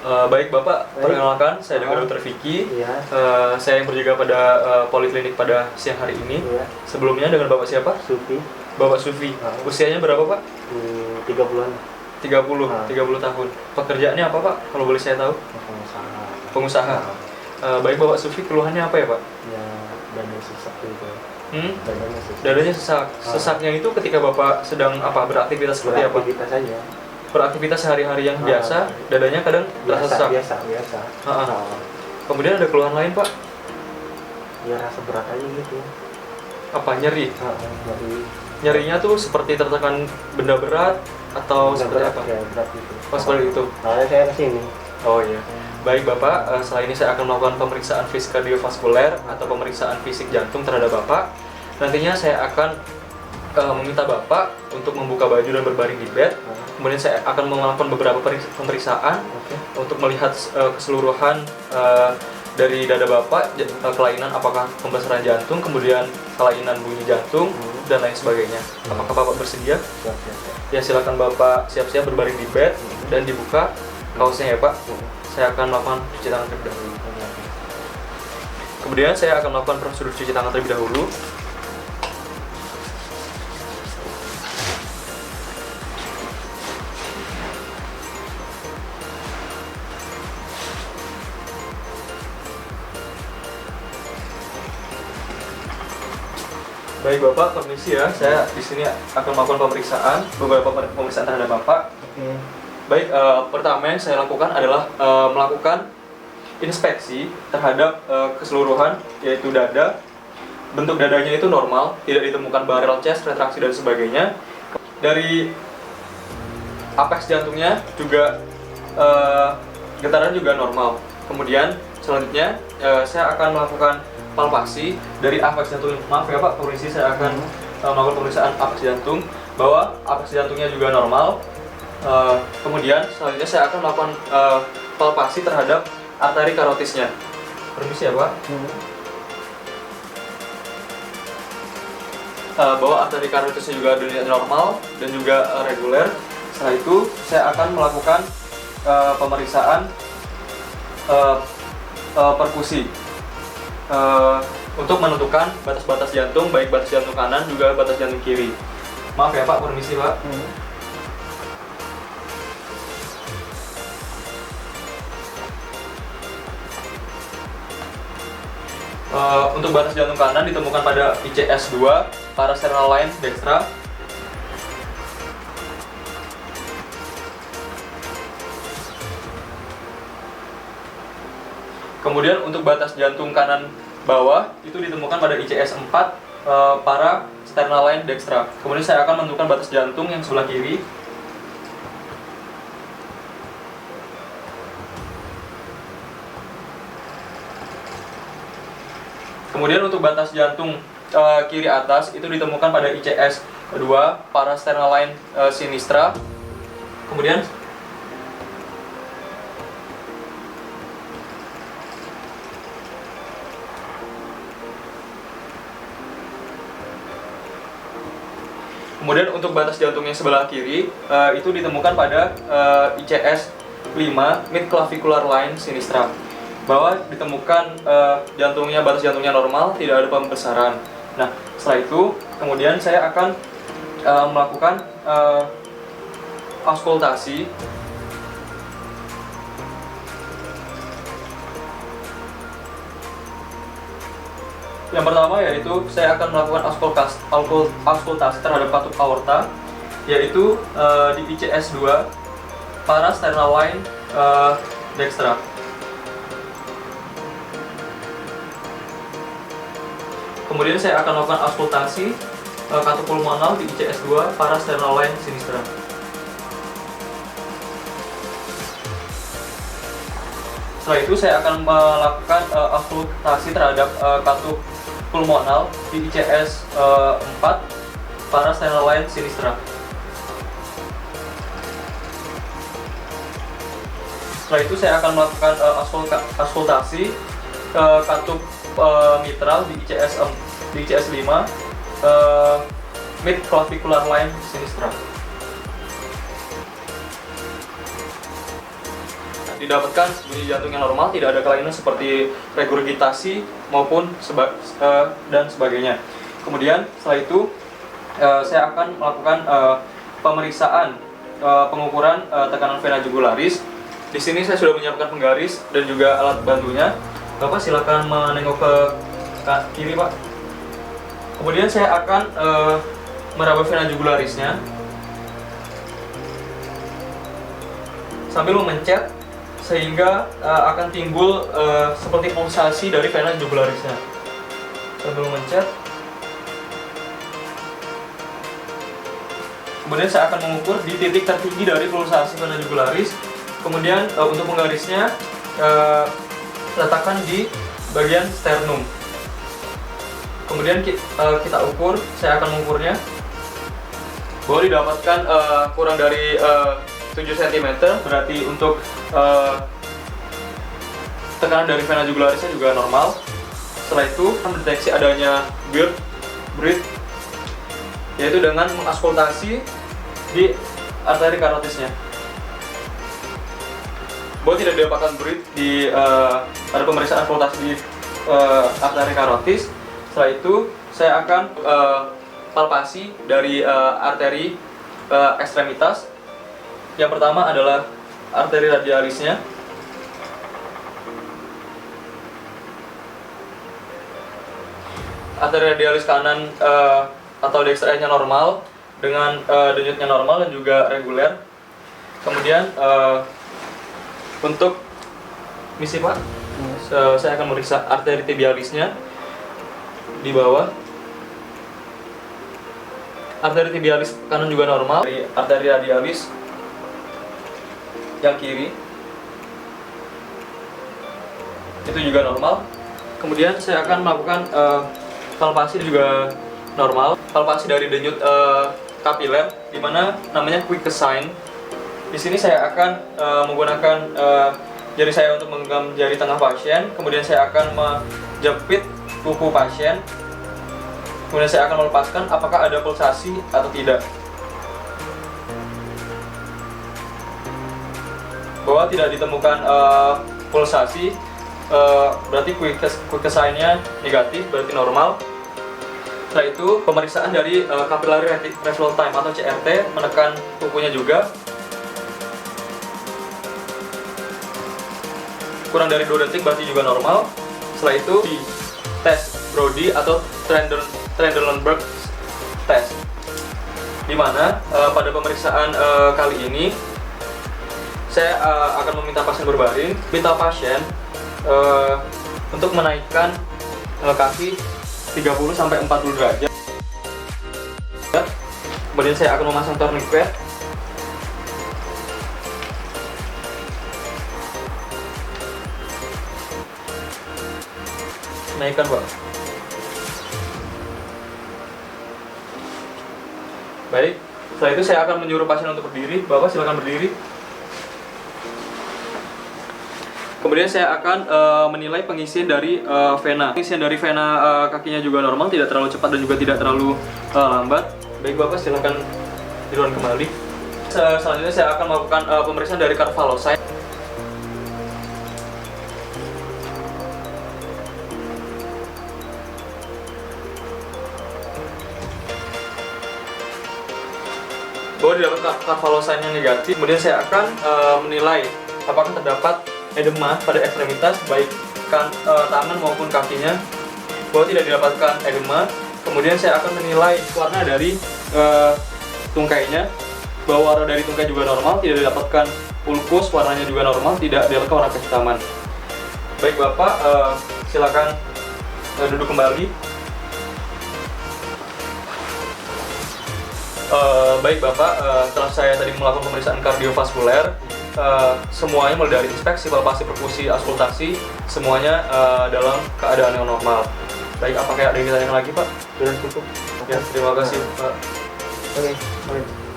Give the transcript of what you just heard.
Baik Bapak, Baik. perkenalkan saya dengan Dr. Vicky. Iya. Saya yang berjaga pada poliklinik pada siang hari ini. Iya. Sebelumnya dengan Bapak siapa? Sufi. Bapak Sufi. Usianya berapa Pak? 30-an. 30 tahun. Pekerjaannya apa Pak? Kalau boleh saya tahu? Pengusaha. Pengusaha. Baik Bapak Sufi, keluhannya apa ya Pak? Ya, dada sesak gitu. Dadanya sesak. Dadanya sesak. Sesaknya itu ketika Bapak sedang beraktivitas seperti apa? Beraktivitas saja. Beraktivitas sehari-hari yang biasa, dadanya kadang terasa sesak. Biasa. Kemudian ada keluhan lain Pak? Ya rasa berat aja gitu. Apa, nyeri? Nyeri. Nyerinya tuh seperti tertekan benda berat atau seperti berat, apa? Ya, berat gitu. Oh, seperti itu. Soalnya saya kesini. Oh iya. Baik Bapak, setelah ini saya akan melakukan pemeriksaan fisik kardiovaskuler atau pemeriksaan fisik jantung terhadap Bapak. Nantinya saya akan meminta Bapak untuk membuka baju dan berbaring di bed. Kemudian saya akan melakukan beberapa pemeriksaan untuk melihat keseluruhan dari dada Bapak, kelainan apakah pembesaran jantung, kemudian kelainan bunyi jantung, dan lain sebagainya. Apakah Bapak bersedia? Siap. Ya, silakan Bapak siap-siap berbaring di bed dan dibuka kaosnya ya Pak. Saya akan melakukan cuci tangan terlebih dahulu. Kemudian saya akan melakukan prosedur cuci tangan terlebih dahulu. Baik Bapak, permisi ya. Saya di sini akan melakukan beberapa pemeriksaan terhadap Bapak. Baik, pertama yang saya lakukan adalah melakukan inspeksi terhadap keseluruhan, yaitu dada. Bentuk dadanya itu normal, tidak ditemukan barrel chest, retraksi dan sebagainya. Dari apex jantungnya juga getaran juga normal. Kemudian selanjutnya saya akan melakukan palpasi dari apex jantung. Maaf ya Pak, permisi, saya akan melakukan pemeriksaan apex jantung bahwa apex jantungnya juga normal. Kemudian selanjutnya saya akan melakukan palpasi terhadap arteri karotisnya. Permisi ya Pak. Bahwa arteri karotisnya juga normal dan juga reguler. Setelah itu saya akan melakukan pemeriksaan perkusi untuk menentukan batas-batas jantung, baik batas jantung kanan juga batas jantung kiri. Maaf ya Pak, permisi Pak. Untuk batas jantung kanan ditemukan pada ICS 2, parasternal line dextra. Kemudian untuk batas jantung kanan bawah itu ditemukan pada ICS 4, parasternal line dextra. Kemudian saya akan menentukan batas jantung yang sebelah kiri. Kemudian untuk batas jantung kiri atas itu ditemukan pada ICS 2, parasternal line sinistra. Kemudian untuk batas jantung yang sebelah kiri itu ditemukan pada ICS 5, mid clavicular line sinistra. Bahwa ditemukan batas jantungnya normal, tidak ada pembesaran. Nah, setelah itu kemudian saya akan melakukan auskultasi. Yang pertama yaitu saya akan melakukan auskultasi terhadap katup aorta, yaitu di ICS 2, parasternal line dextra. Kemudian saya akan melakukan auskultasi katup pulmonal di ICS 2, parasternal line sinistra. Setelah itu saya akan melakukan auskultasi terhadap katup pulmonal di ICS 4, parasternal line sinistra. Setelah itu saya akan melakukan auskultasi katup mitral di ICS 5, mid clavicular line sinistra. didapatkan bunyi jantung yang normal, tidak ada kelainan seperti regurgitasi maupun dan sebagainya. Kemudian setelah itu saya akan melakukan pemeriksaan pengukuran tekanan vena jugularis. Di sini saya sudah menyiapkan penggaris dan juga alat bantunya. Bapak silakan menengok ke kiri, Pak. Kemudian saya akan meraba vena jugularisnya sambil memencet sehingga akan timbul seperti pulsasi dari vena jugularisnya. Sambil memencet. Kemudian saya akan mengukur di titik tertinggi dari pulsasi vena jugularis. Kemudian untuk penggarisnya letakkan di bagian sternum. Kemudian kita ukur, saya akan mengukurnya. Bahwa didapatkan kurang dari 7 cm, berarti untuk tekanan dari vena jugularisnya juga normal. Setelah itu mendeteksi adanya breath, yaitu dengan mengauskultasi di arteri karotisnya. Bahwa tidak didapatkan breath di ada pemeriksaan auskultasi di arteri karotis. Setelah itu saya akan palpasi dari arteri ekstremitas. Yang pertama adalah arteri radialisnya. Arteri radialis kanan atau dextra-nya normal dengan denyutnya normal dan juga reguler. Kemudian untuk misi, Pak, saya akan memeriksa arteri tibialisnya di bawah. Arteri tibialis kanan juga normal. Arteri radialis yang kiri itu juga normal. Kemudian saya akan melakukan palpasi juga normal. Palpasi dari denyut kapiler, di mana namanya quick sign. Di sini saya akan menggunakan jari saya untuk menggenggam jari tengah pasien. Kemudian saya akan menjepit kuku pasien. Kemudian saya akan melepaskan apakah ada pulsasi atau tidak. Bahwa tidak ditemukan pulsasi, berarti quick sign-nya negatif, berarti normal. Setelah itu pemeriksaan dari capillary reflow time atau CRT, menekan kukunya juga. Kurang dari 2 detik berarti juga normal. Setelah itu di tes Brody atau Trendelenburg test, di mana pada pemeriksaan kali ini saya akan meminta pasien berbaring, minta pasien untuk menaikkan kaki 30-40 derajat. Kemudian saya akan memasang tourniquet. Naikkan, Pak. Baik, setelah itu saya akan menyuruh pasien untuk berdiri. Bapak silakan berdiri. Kemudian saya akan menilai pengisian dari vena. Pengisian dari vena kakinya juga normal, tidak terlalu cepat dan juga tidak terlalu lambat. Baik, Bapak silakan tiduran kembali. Selanjutnya saya akan melakukan pemeriksaan dari Carvalho-Sign. Bahwa didapatkan Carvalho-Sign yang negatif. Kemudian saya akan menilai apakah terdapat edema pada ekstremitas baik tangan maupun kakinya. Bahwa tidak didapatkan edema. Kemudian saya akan menilai warna dari tungkainya. Bahwa warna dari tungkai juga normal, tidak didapatkan ulkus, warnanya juga normal, tidak didapatkan warna kehitaman. Baik, Bapak, silakan duduk kembali. Baik, Bapak, setelah saya tadi melakukan pemeriksaan kardiovaskuler, semuanya mulai dari inspeksi, palpasi, perkusi, auskultasi, semuanya dalam keadaan yang normal. Baik, apakah ada yang ditanyakan lagi, Pak? Sudah cukup. Ya, terima kasih, Pak. Oke, baik.